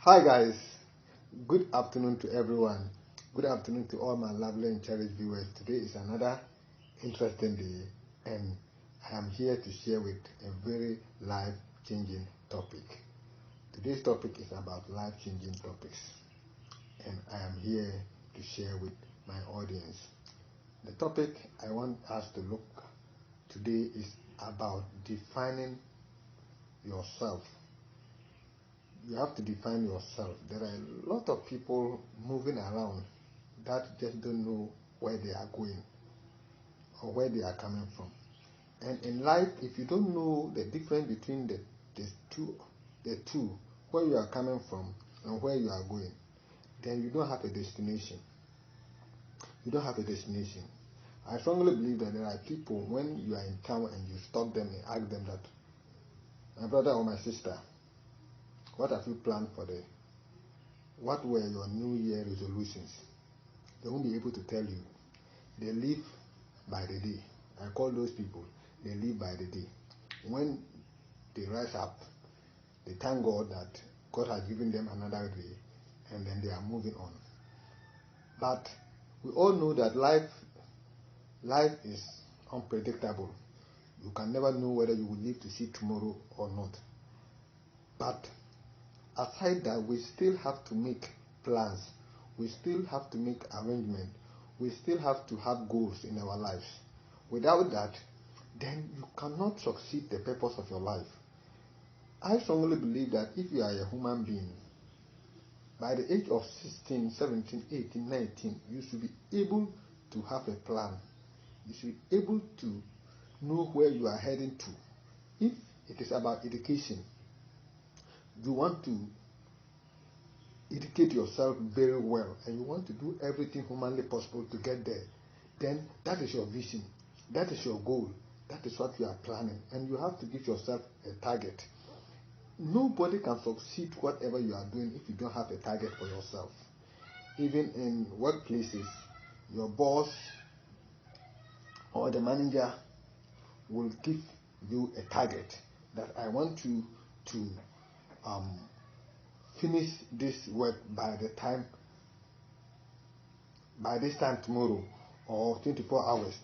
Hi guys, good afternoon to everyone. Good afternoon to all my lovely and cherished viewers. Today is another interesting day and I am here to share with a very life-changing topic. Today's topic is about life-changing topics and I am here to share with my audience. The topic I want us to look today is about defining yourself. You have to define yourself. There are a lot of people moving around that just don't know where they are going or where they are coming from. And in life, if you don't know the difference between the two, where you are coming from and where you are going, then you don't have a destination. You don't have a destination. I strongly believe that there are people, when you are in town and you stop them and ask them that, my brother or my sister, what have you planned for what were your New Year resolutions? They won't be able to tell you. They live by the day. I call those people, they live by the day. When they rise up, they thank God that God has given them another day, and then they are moving on. But we all know that life is unpredictable. You can never know whether you will live to see tomorrow or not. But aside that, we still have to make plans. We still have to make arrangements. We still have to have goals in our lives. Without that, then you cannot succeed the purpose of your life. I strongly believe that if you are a human being, by the age of 16, 17, 18, 19, you should be able to have a plan. You should be able to know where you are heading to. If it is about education, you want to educate yourself very well and you want to do everything humanly possible to get there, then that is your vision, that is your goal, that is what you are planning, and you have to give yourself a target. Nobody can succeed whatever you are doing if you don't have a target for yourself. Even in workplaces, your boss or the manager will give you a target that I want you to finish this work by this time tomorrow or 24 hours.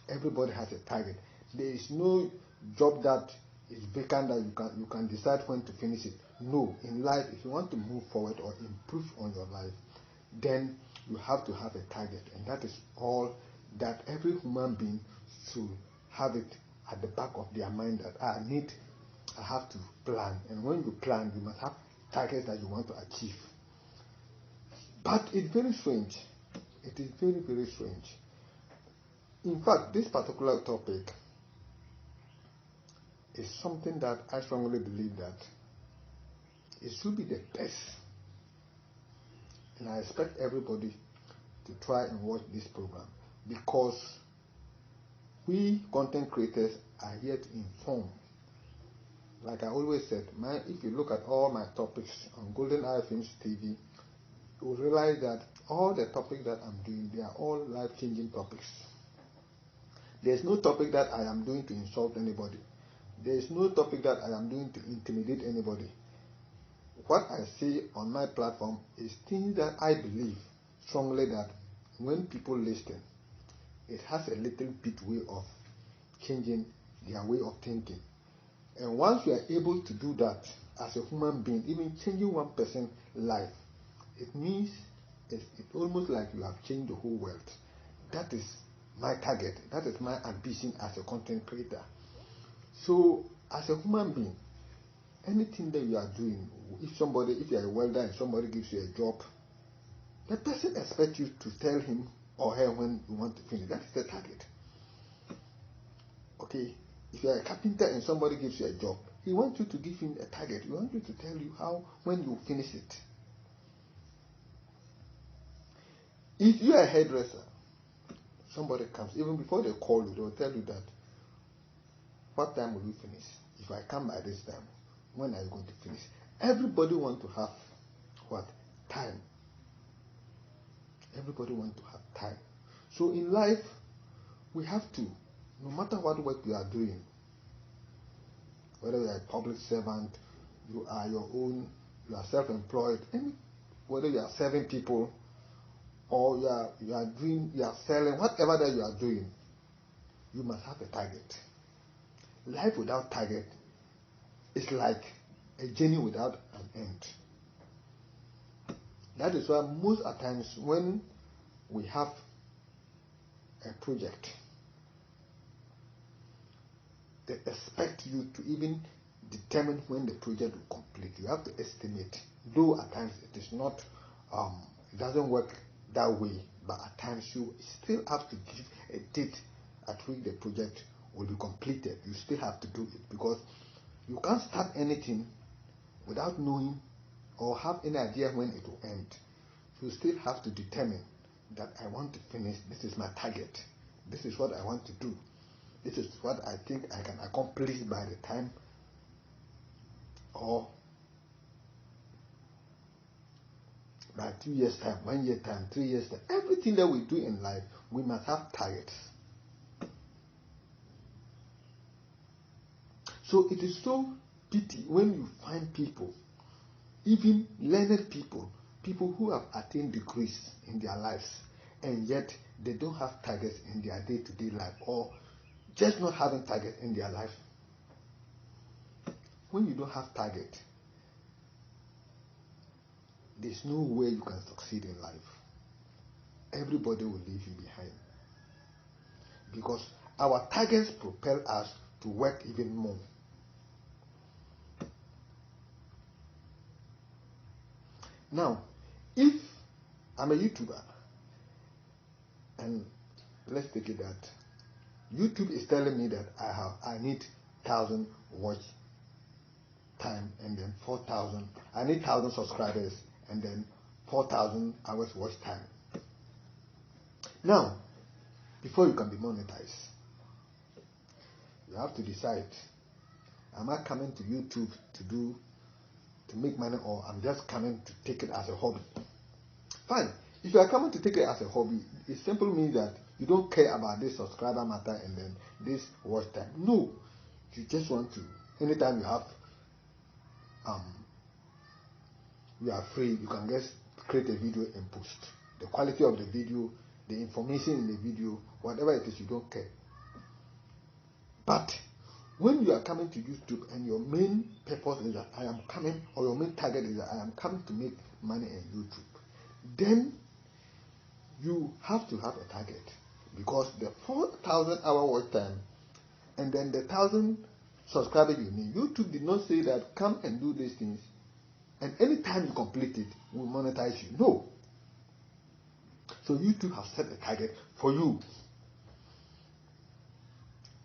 Everybody has a target. There is no job that is vacant that you can decide when to finish it. No, in life, if you want to move forward or improve on your life, then you have to have a target, and that is all that every human being should have it at the back of their mind, that I have to plan. And when you plan, you must have targets that you want to achieve. But it's very strange. It is very, very strange. In fact, this particular topic is something that I strongly believe that it should be the best. And I expect everybody to try and watch this program, because we content creators are here to inform. Like I always said, if you look at all my topics on Golden Eye Films TV, you will realize that all the topics that I'm doing, they are all life-changing topics. There's no topic that I am doing to insult anybody. There's no topic that I am doing to intimidate anybody. What I say on my platform is things that I believe strongly that when people listen, it has a little bit way of changing their way of thinking. And once you are able to do that as a human being, even changing one person's life, it means it's almost like you have changed the whole world. That is my target. That is my ambition as a content creator. So, as a human being, anything that you are doing, if you are a welder and somebody gives you a job, the person expects you to tell him or her when you want to finish. That is the target. Okay? If you are a carpenter and somebody gives you a job, he wants you to give him a target. He wants you to tell you when you finish it. If you are a hairdresser, somebody comes, even before they call you, they will tell you that, what time will you finish? If I come by this time, when are you going to finish? Everybody wants to have what? Time. Everybody wants to have time. So in life, we have to, no matter what work you are doing, whether you are a public servant, you are your own you are self-employed, whether you are serving people or you are selling, whatever that you are doing, you must have a target. Life without target is like a journey without an end. That is why most at times when we have a project, they expect you to even determine when the project will complete. You have to estimate. Though at times it is not, it doesn't work that way, but at times you still have to give a date at which the project will be completed. You still have to do it, because you can't start anything without knowing or have any idea when it will end. You still have to determine that I want to finish, this is my target, this is what I want to do, this is what I think I can accomplish by the time, or by 2 years time, 1 year time, 3 years time. Everything that we do in life, we must have targets. So it is so pity when you find people, even learned people who have attained degrees in their lives, and yet they don't have targets in their day-to-day life, or just not having targets in their life. When you don't have target, there's no way you can succeed in life. Everybody will leave you behind, because our targets propel us to work even more. Now, if I'm a YouTuber, and let's take it that YouTube is telling me that I need 1,000 watch time, and then 4,000. I need 1,000 subscribers, and then 4,000 hours watch time. Now, before you can be monetized, you have to decide: am I coming to YouTube to make money, or I'm just coming to take it as a hobby? Fine. If you are coming to take it as a hobby, it simply means that you don't care about this subscriber matter and then this watch time. No, you just want to, anytime you are free, you can just create a video and post. The quality of the video, the information in the video, whatever it is, you don't care. But when you are coming to YouTube and your main purpose is that I am coming, or your main target is that I am coming to make money in YouTube, then you have to have a target, because the 4,000 hour watch time and then the 1,000 subscribers you need, YouTube did not say that come and do these things and anytime you complete it, we'll monetize you. No. So YouTube has set a target for you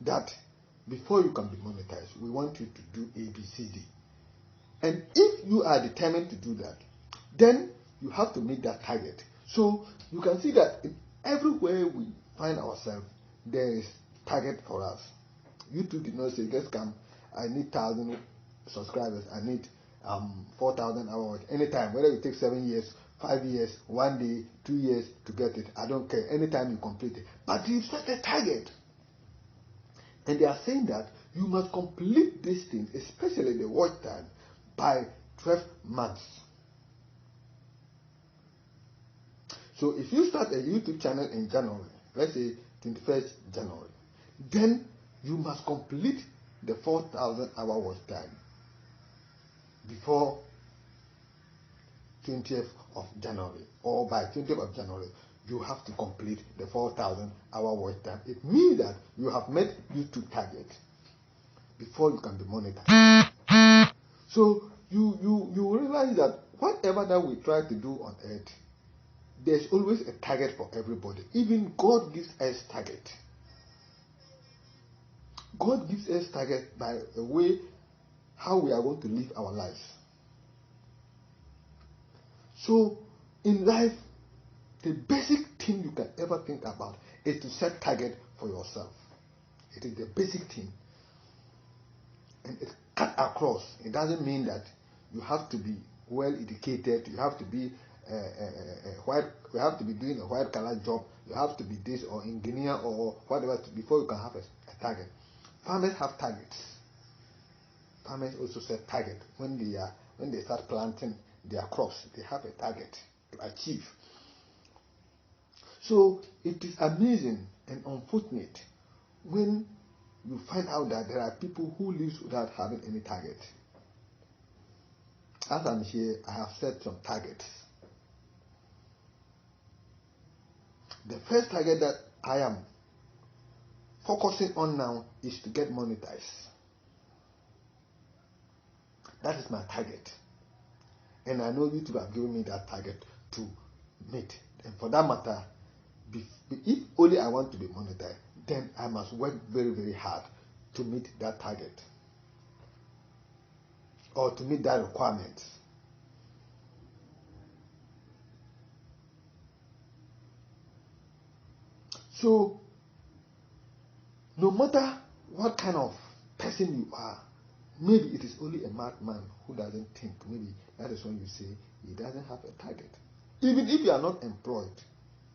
that before you can be monetized, we want you to do A, B, C, D. And if you are determined to do that, then you have to meet that target. So you can see that everywhere we find ourselves, there is target for us. YouTube did not say, just come, I need 1,000 subscribers, I need 4,000 hours anytime, whether it takes 7 years, 5 years, 1 day, 2 years to get it, I don't care, anytime you complete it. But you set a target, and they are saying that you must complete this thing, especially the watch time, by 12 months. So if you start a YouTube channel in January, let's say 21st January, then you must complete the 4,000 hour watch time before 20th of January, or by 20th of January, you have to complete the 4,000 hour watch time. It means that you have met YouTube target before you can be monetized. So you realize that whatever that we try to do on earth, there's always a target for everybody. Even God gives us target. God gives us target by a way how we are going to live our lives. So in life, the basic thing you can ever think about is to set target for yourself. It is the basic thing. And it's cut across. It doesn't mean that you have to be well educated, you have to be white, you have to be doing a white collar job, you have to be this or engineer or whatever before you can have a target. Farmers have targets. Farmers also set target when when they start planting their crops, they have a target to achieve. So it is amazing and unfortunate when you find out that there are people who live without having any target. As I'm here, I have set some targets. The first target that I am focusing on now is to get monetized. That is my target. And I know YouTube have given me that target to meet. And for that matter, if only I want to be monetized, then I must work very, very hard to meet that target or to meet that requirement. So, no matter what kind of person you are, maybe it is only a madman who doesn't think. Maybe that is when you say he doesn't have a target. Even if you are not employed,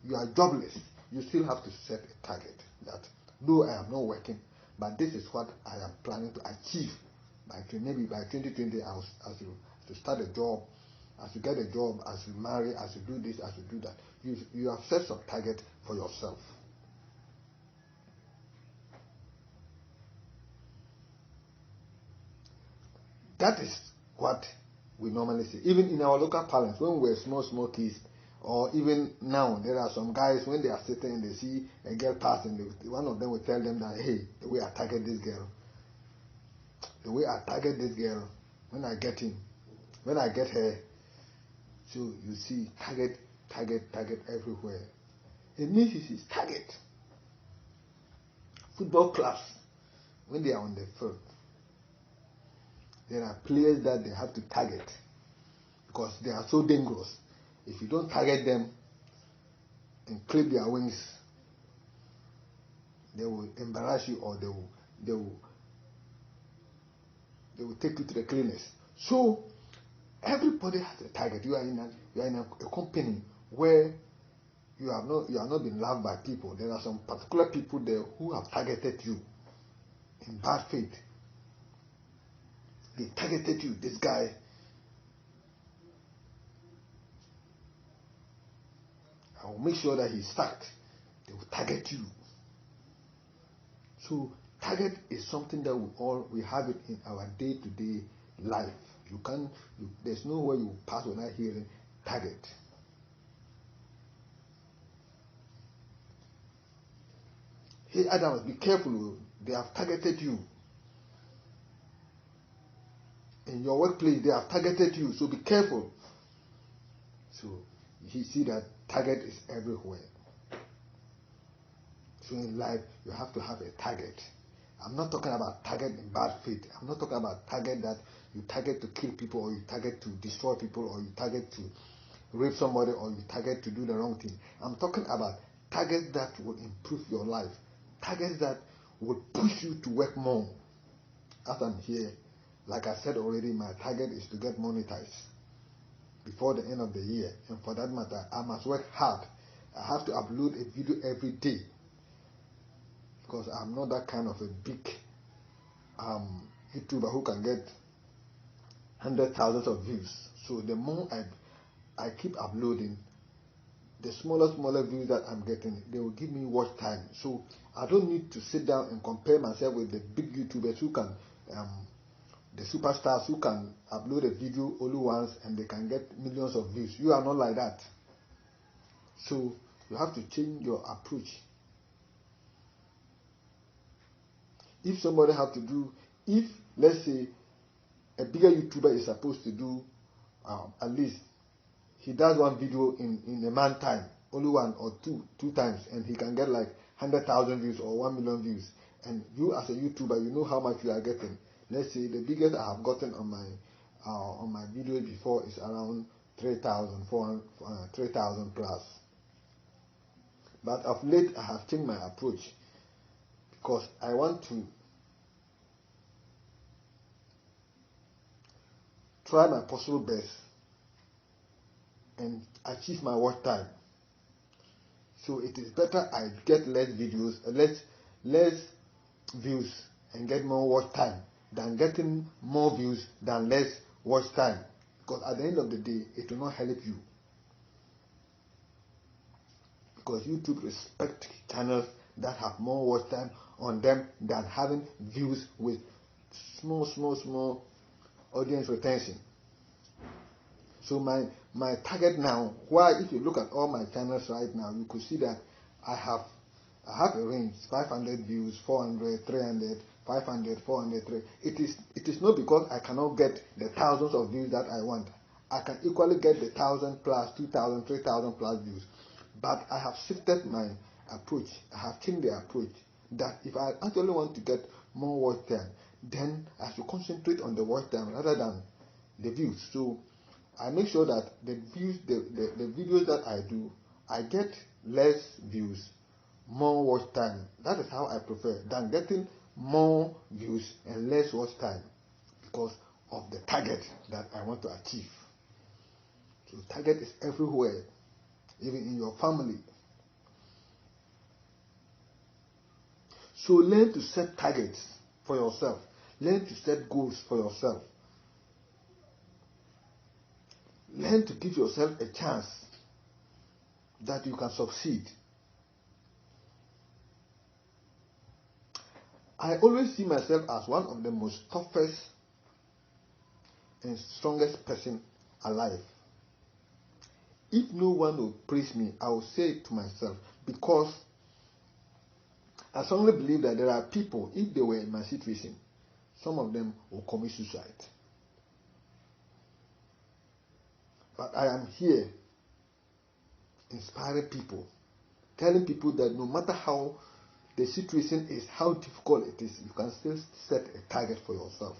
you are jobless, you still have to set a target that, though I am not working, but this is what I am planning to achieve. Maybe by 2020, as you start a job, as you get a job, as you marry, as you do this, as you do that, you have set some target for yourself. That is what we normally say. Even in our local parlance, when we were small kids, or even now, there are some guys, when they are sitting and they see a girl passing, one of them will tell them that, hey, the way I target this girl, when I get him, when I get her. So you see, target everywhere. It means it's his target. Football clubs, when they are on the field, there are players that they have to target because they are so dangerous. If you don't target them and clip their wings, they will embarrass you, or they will take you to the cleaners. So everybody has a target. You are in a company where you are not being loved by people. There are some particular people there who have targeted you in bad faith. They targeted you. This guy, I will make sure that he's sacked. They will target you. So target is something that we have it in our day-to-day life. There's nowhere you pass without hearing target. Hey Adams, be careful. They have targeted you. In your workplace, they have targeted you, so be careful. So you see that target is everywhere. So in life, you have to have a target. I'm not talking about target in bad faith. I'm not talking about target that you target to kill people, or you target to destroy people, or you target to rape somebody, or you target to do the wrong thing. I'm talking about targets that will improve your life. Targets that will push you to work more. As I'm here, like I said already, my target is to get monetized before the end of the year. And for that matter, I must work hard. I have to upload a video every day, because I'm not that kind of a big YouTuber who can get hundreds of thousands of views. So the more I keep uploading, the smaller views that I'm getting, they will give me watch time. So I don't need to sit down and compare myself with the big YouTubers who can, the superstars who can upload a video only once and they can get millions of views. You are not like that. So you have to change your approach. If somebody have to do, if let's say a bigger YouTuber is supposed to do at least, he does one video in a month time, only one or two times, and he can get like 100,000 views or 1 million views. And you as a YouTuber, you know how much you are getting. Let's say the biggest I have gotten on my video before is around 3,000 plus. But of late, I have changed my approach, because I want to try my possible best and achieve my watch time. So it is better I get less videos, less views and get more watch time than getting more views than less watch time. Because at the end of the day, it will not help you. Because YouTube respect channels that have more watch time on them than having views with small audience retention. So my target now, why if you look at all my channels right now, you could see that I have a range: 500 views, 400, 300, 500, 400, 300. It is not because I cannot get the thousands of views that I want. I can equally get the 1,000 plus, 2,000, 3,000 plus views. But I have shifted my approach. I have changed the approach that if I actually want to get more watch time, then I should concentrate on the watch time rather than the views. So I make sure that the videos that I do, I get less views, more watch time. That is how I prefer than getting more views and less watch time, because of the target that I want to achieve. So target is everywhere, even in your family. So learn to set targets for yourself. Learn to set goals for yourself. Learn to give yourself a chance that you can succeed. I always see myself as one of the most toughest and strongest person alive. If no one will praise me, I will say it to myself, because I strongly believe that there are people, if they were in my situation, some of them will commit suicide. But I am here inspiring people, telling people that no matter how the situation is, how difficult it is, you can still set a target for yourself.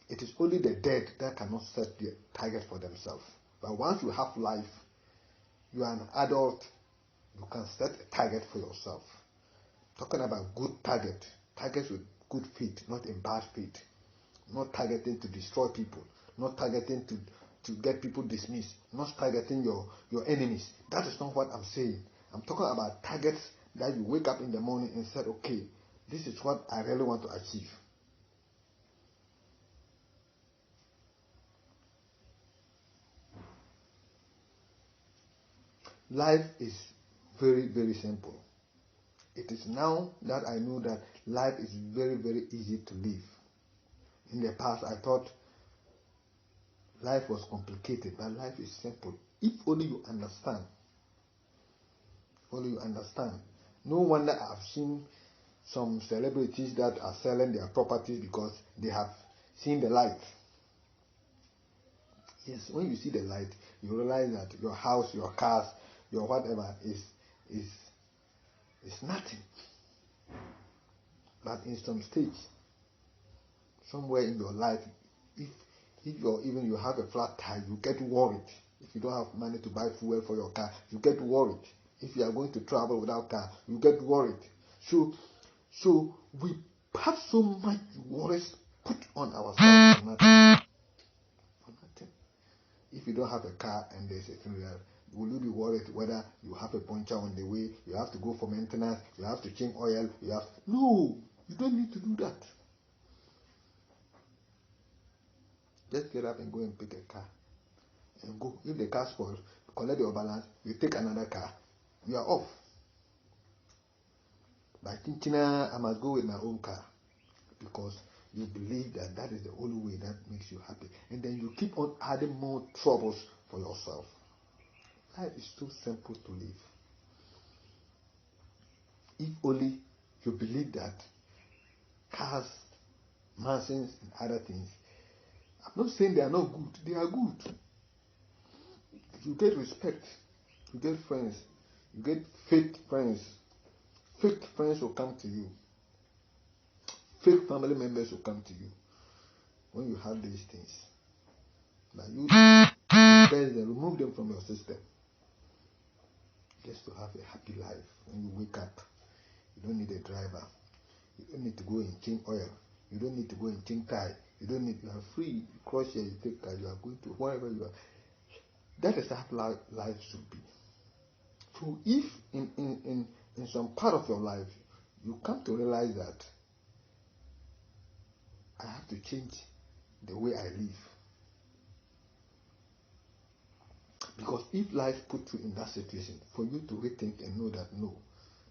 It is only the dead that cannot set the target for themselves. But once you have life, you are an adult, you can set a target for yourself. Talking about good targets with good faith, not in bad faith. Not targeting to destroy people, not targeting to get people dismissed, not targeting your enemies. That is not what I'm saying. I'm talking about targets that you wake up in the morning and said, okay, this is what I really want to achieve. Life is very, very simple. It is now that I know that life is very, very easy to live. In the past, I thought life was complicated, but life is simple. If only you understand. Only you understand. No wonder I've seen some celebrities that are selling their properties because they have seen the light. Yes, when you see the light, you realize that your house, your cars, your whatever is nothing. But in some stage, somewhere in your life, if you have a flat tire, you get worried. If you don't have money to buy fuel for your car, you get worried. If you are going to travel without car, you get worried. So we have so much worries put on ourselves for nothing. If you don't have a car and there's a funeral, will you be worried whether you have a puncture on the way, you have to go for maintenance, you have to change oil, No, you don't need to do that. Just get up and go and pick a car and go. If the car spoils, collect your balance, you take another car, you are off. But I must go with my own car, because you believe that that is the only way that makes you happy. And then you keep on adding more troubles for yourself. Life is too simple to live. If only you believe that cars, mansions, and other things, I'm not saying they are not good. They are good. You get respect. You get friends. You get fake friends. Fake friends will come to you. Fake family members will come to you when you have these things. But you best remove them from your system. Just to have a happy life. When you wake up, you don't need a driver. You don't need to go and change oil. You don't need to go and change tire. You are free. You cross here, you take car, you are going to wherever you are. That is how life should be. So if in some part of your life you come to realize that I have to change the way I live, if life puts you in that situation, for you to rethink and know that no,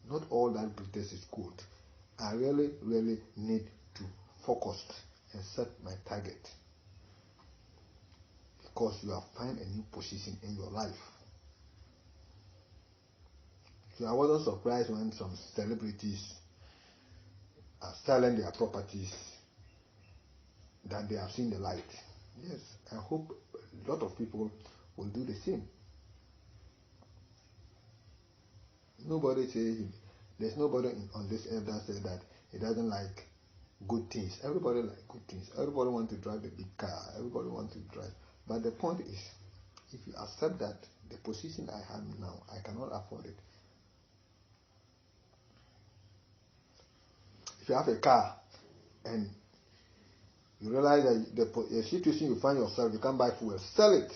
not all that glitters is gold. I really, really need to focus and set my target, because you have found a new position in your life. So I wasn't surprised when some celebrities are selling their properties that they have seen the light. Yes, I hope a lot of people will do the same. Nobody says, there's nobody on this earth that says that he doesn't like good things. Everybody likes good things. Everybody wants to drive the big car. Everybody wants to drive. But the point is, if you accept that the position I have now, I cannot afford it. If you have a car and you realize that the situation you find yourself, you can't buy fuel, sell it.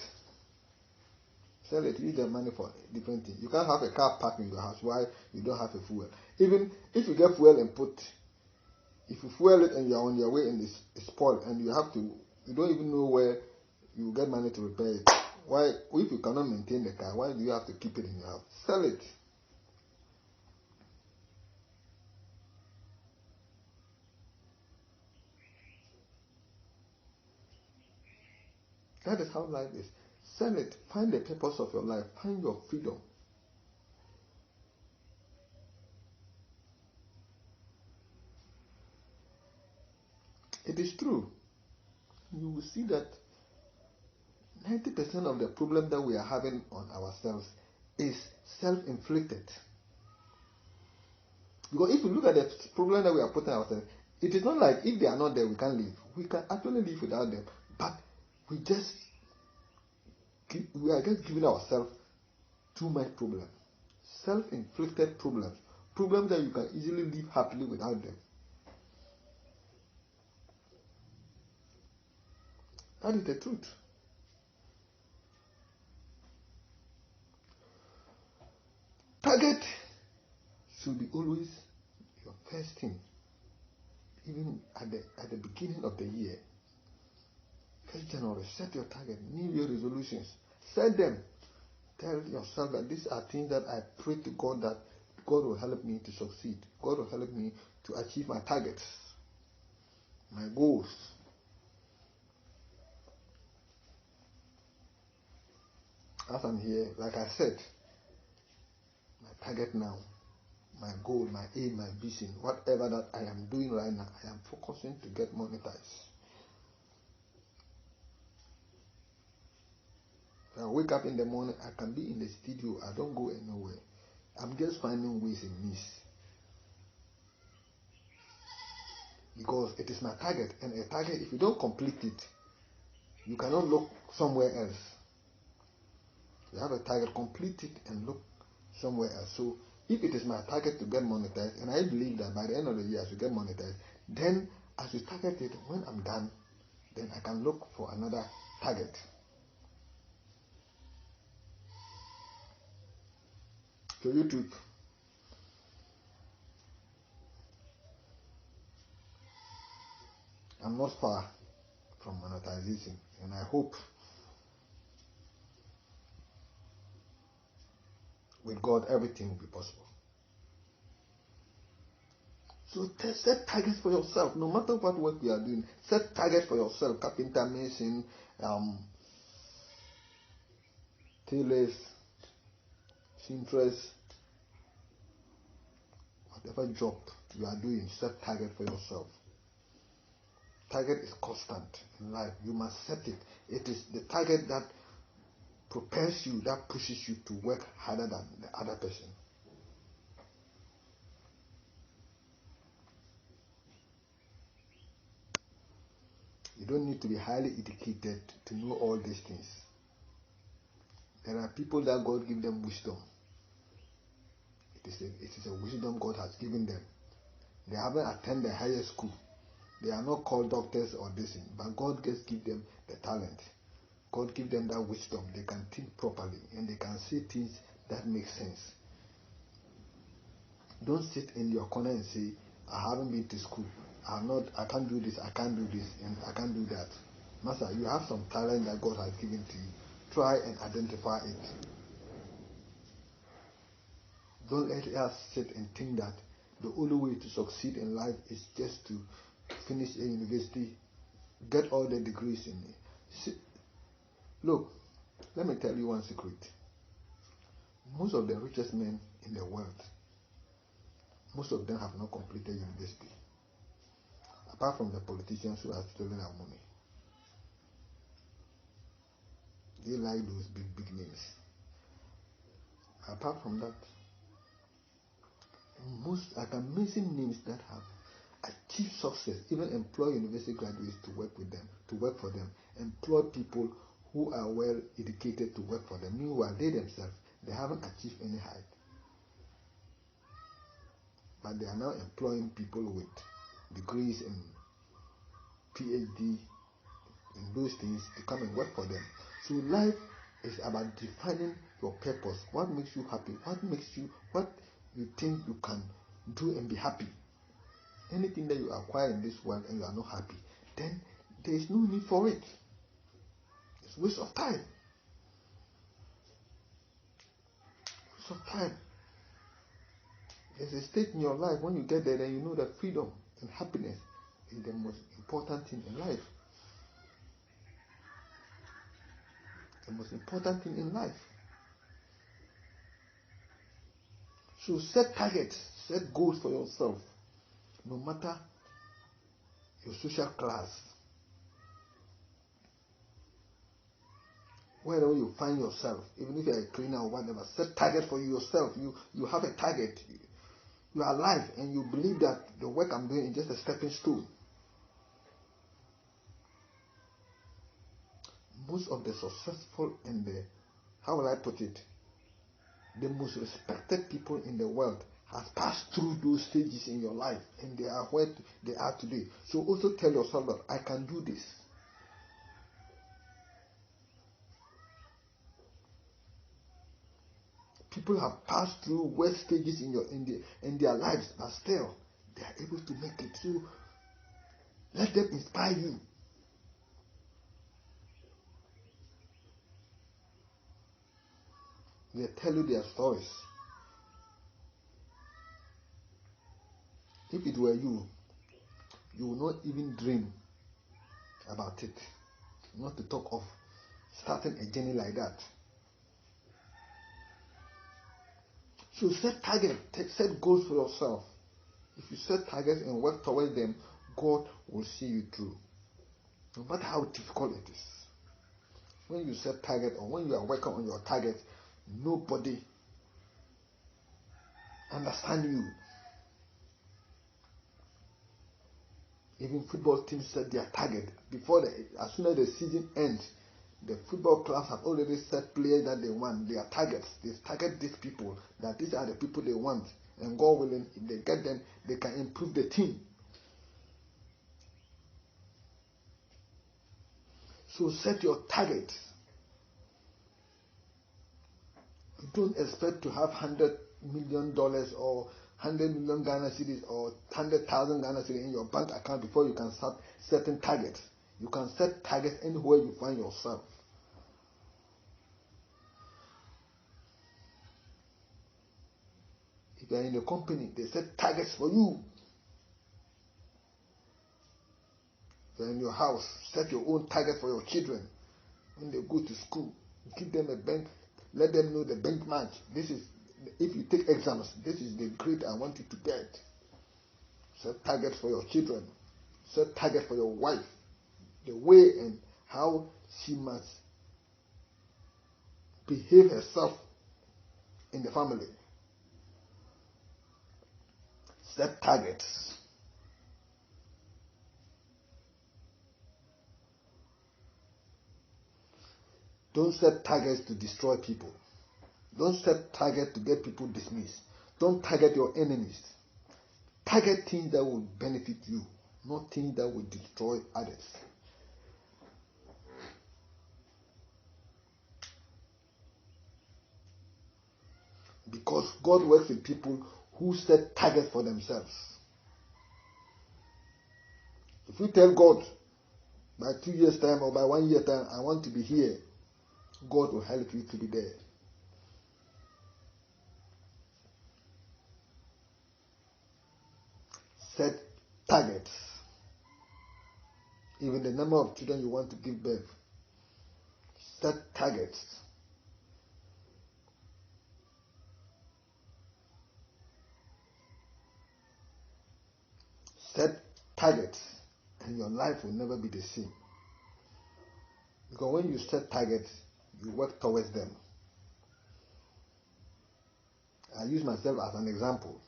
Sell it, use the money for different things. You can't have a car parked in your house while you don't have a fuel. Even if you get fuel and if you fuel it and you're on your way and it's spoiled and you don't even know where you get money to repair it. Why, if you cannot maintain the car, why do you have to keep it in your house? Sell it. That is how life is. Sell it. Find the purpose of your life. Find your freedom. It is true. You will see that 90% of the problem that we are having on ourselves is self-inflicted. Because if you look at the problem that we are putting ourselves, it is not like if they are not there, we can't live. We can actually live without them. But we are just giving ourselves too much problem. Self-inflicted problems. Problems that you can easily live happily without them. That is the truth. Target should be always your first thing. Even at the beginning of the year. 1st January, set your target. New Year resolutions. Set them. Tell yourself that these are things that I pray to God that God will help me to succeed. God will help me to achieve my targets, my goals. As I'm here, like I said, my target now, my goal, my aim, my vision, whatever that I am doing right now, I am focusing to get monetized. I wake up in the morning, I can be in the studio, I don't go anywhere. I'm just finding ways and means. Because it is my target, and a target, if you don't complete it, you cannot look somewhere else. You have a target, complete it and look somewhere else. So if it is my target to get monetized, and I believe that by the end of the year I should get monetized, then I should target it. When I'm done, then I can look for another target. So YouTube, I'm not far from monetization, and I hope with God everything will be possible. So set targets for yourself. No matter what work you are doing, set targets for yourself. Carpenter, mason, tailors, seamstress, whatever job you are doing, set target for yourself. Target is constant in life. You must set it. It is the target that propels you, that pushes you to work harder than the other person. You don't need to be highly educated to know all these things. There are people that God gives them wisdom. It is a wisdom God has given them. They haven't attended higher school. They are not called doctors or this thing, but God just gives them the talent. God gives them that wisdom. They can think properly and they can see things that make sense. Don't sit in your corner and say, I haven't been to school. I can't do this, and I can't do that. Master, you have some talent that God has given to you. Try and identify it. Don't let us sit and think that the only way to succeed in life is just to finish a university, get all the degrees in it. See, look, let me tell you one secret. Most of the richest men in the world, most of them have not completed university. Apart from the politicians who have stolen our money. They like those big names. Apart from that, most like amazing names that have achieved success, even employ university graduates to work with them, to work for them, employ people who are well educated to work for them. Meanwhile, they themselves, they haven't achieved any height. But they are now employing people with degrees and PhD in those things to come and work for them. So life is about defining your purpose. What makes you happy? What you think you can do and be happy. Anything that you acquire in this world and you are not happy, then there is no need for it. It's a waste of time. Waste of time. There's a state in your life when you get there, then you know that freedom and happiness is the most important thing in life. The most important thing in life. So set targets, set goals for yourself, no matter your social class. Wherever you find yourself, even if you're a cleaner or whatever, set target for yourself. You have a target. You are alive and you believe that the work I'm doing is just a stepping stone. Most of the successful and the, how will I put it, the most respected people in the world has passed through those stages in your life and they are where they are today. So also tell yourself that I can do this. People have passed through worst stages in their lives, but still they are able to make it. So let them inspire you. They tell you their stories. If it were you, you would not even dream about it. Not to talk of starting a journey like that. So set targets, set goals for yourself. If you set targets and work towards them, God will see you through. No matter how difficult it is. When you set target or when you are working on your target, nobody understands you. Even football teams set their target as soon as the season ends. The football clubs have already set players that they want, their targets. They target these people, that these are the people they want. And God willing, if they get them, they can improve the team. So set your targets. You don't expect to have $100 million or 100 million Ghana cedis or 100,000 Ghana cedis in your bank account before you can start setting targets. You can set targets anywhere you find yourself. If you are in a company, they set targets for you. If you are in your house, set your own target for your children. When they go to school, give them a bench, let them know the benchmark. This is, if you take exams, this is the grade I want you to get. Set targets for your children. Set target for your wife. The way and how she must behave herself in the family. Set targets. Don't set targets to destroy people. Don't set targets to get people dismissed. Don't target your enemies. Target things that will benefit you, not things that will destroy others. Because God works with people who set targets for themselves. If you tell God, by 2 years' time or by 1 year time, I want to be here, God will help you to be there. Set targets. Even the number of children you want to give birth. Set targets. Set targets, and your life will never be the same. Because when you set targets, you work towards them. I use myself as an example.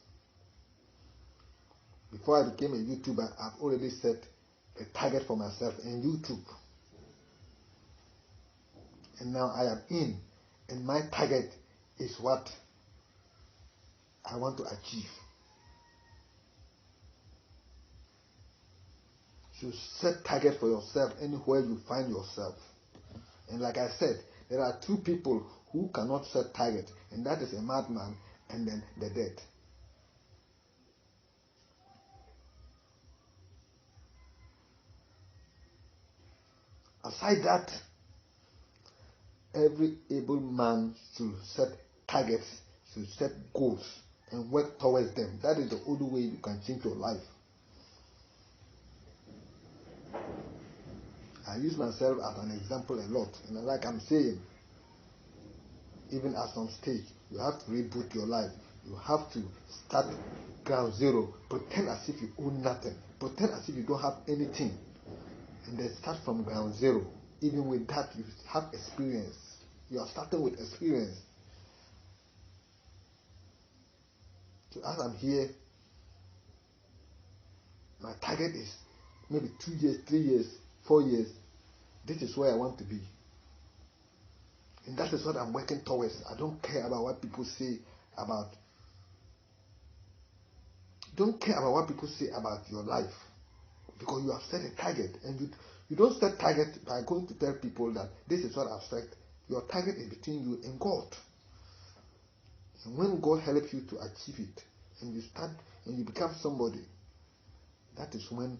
Before I became a YouTuber, I've already set a target for myself in YouTube. And now I am in, and my target is what I want to achieve. So set target for yourself anywhere you find yourself. And like I said, there are two people who cannot set target, and that is a madman and then the dead. Aside that, every able man should set targets, should set goals, and work towards them. That is the only way you can change your life. I use myself as an example a lot, and like I'm saying, even as on stage, you have to reboot your life. You have to start ground zero. Pretend as if you own nothing. Pretend as if you don't have anything, and then start from ground zero. Even with that, you have experience. You are starting with experience. So as I'm here, my target is maybe 2 years, 3 years, 4 years. This is where I want to be. And that is what I'm working towards. I don't care about what people say about. Don't care about what people say about your life. Because you have set a target. And you don't set target by going to tell people that this is what I've set. Your target is between you and God. And when God helps you to achieve it, and you start and you become somebody, that is when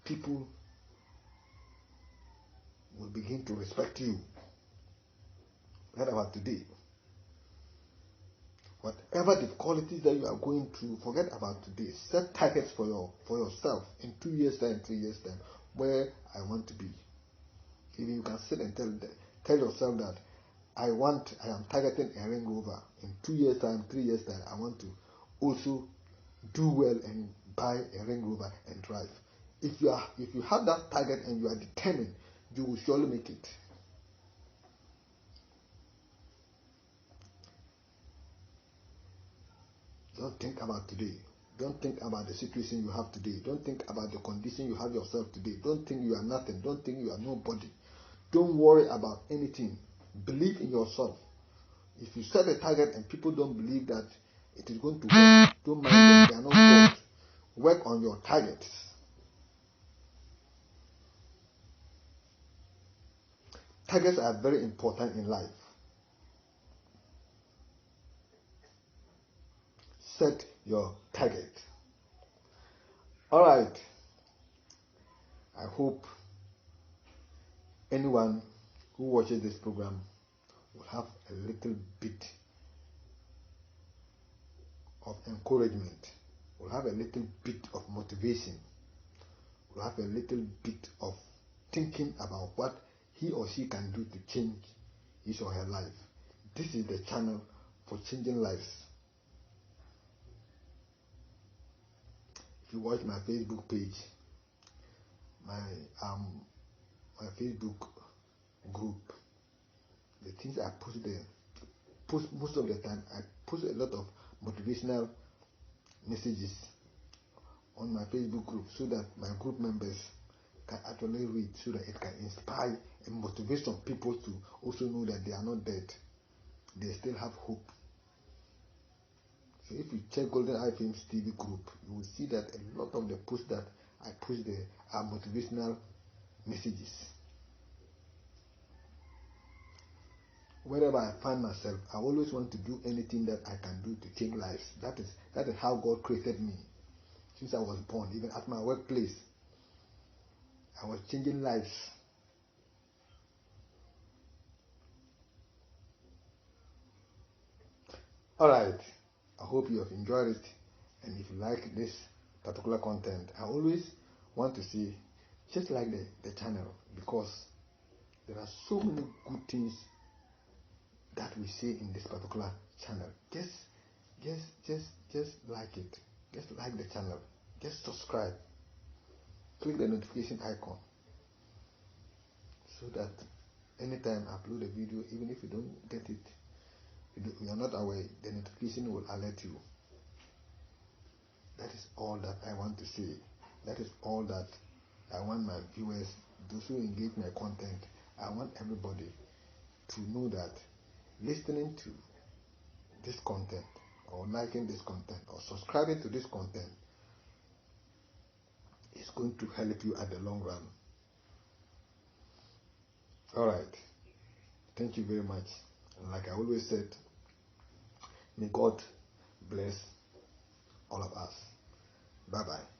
people will begin to respect you. What about today? Whatever difficulties that you are going through, forget about today. Set targets for yourself in 2 years time, 3 years time, where I want to be. Even you can sit and tell yourself that I am targeting a Range Rover. In 2 years time, 3 years time, I want to also do well and buy a Range Rover and drive. If you have that target and you are determined, you will surely make it. Don't think about today. Don't think about the situation you have today. Don't think about the condition you have yourself today. Don't think you are nothing. Don't think you are nobody. Don't worry about anything. Believe in yourself. If you set a target and people don't believe that it is going to work, don't mind them. They are not God. Work on your targets. Targets are very important in life. Set your target. All right. I hope anyone who watches this program will have a little bit of encouragement, will have a little bit of motivation, will have a little bit of thinking about what he or she can do to change his or her life. This is the channel for changing lives. If you watch my Facebook page, my Facebook group, the things I post there, most of the time I post a lot of motivational messages on my Facebook group so that my group members can actually read, so that it can inspire and motivate some people to also know that they are not dead. They still have hope. So if you check Golden Eye Films TV group, you will see that a lot of the posts that I post there are motivational messages. Wherever I find myself, I always want to do anything that I can do to change lives. That is how God created me. Since I was born, even at my workplace, I was changing lives. Alright, I hope you have enjoyed it, and if you like this particular content, I always want to see, just like the channel, because there are so many good things that we see in this particular channel. Just like it. Just like the channel. Just subscribe. Click the notification icon so that anytime I upload a video, even if you don't get it, you are not aware, the notification will alert you. That is all that I want to say. That is all that I want my viewers, those who engage my content, I want everybody to know that listening to this content, or liking this content, or subscribing to this content is going to help you at the long run. Alright. Thank you very much. And like I always said, may God bless all of us. Bye bye.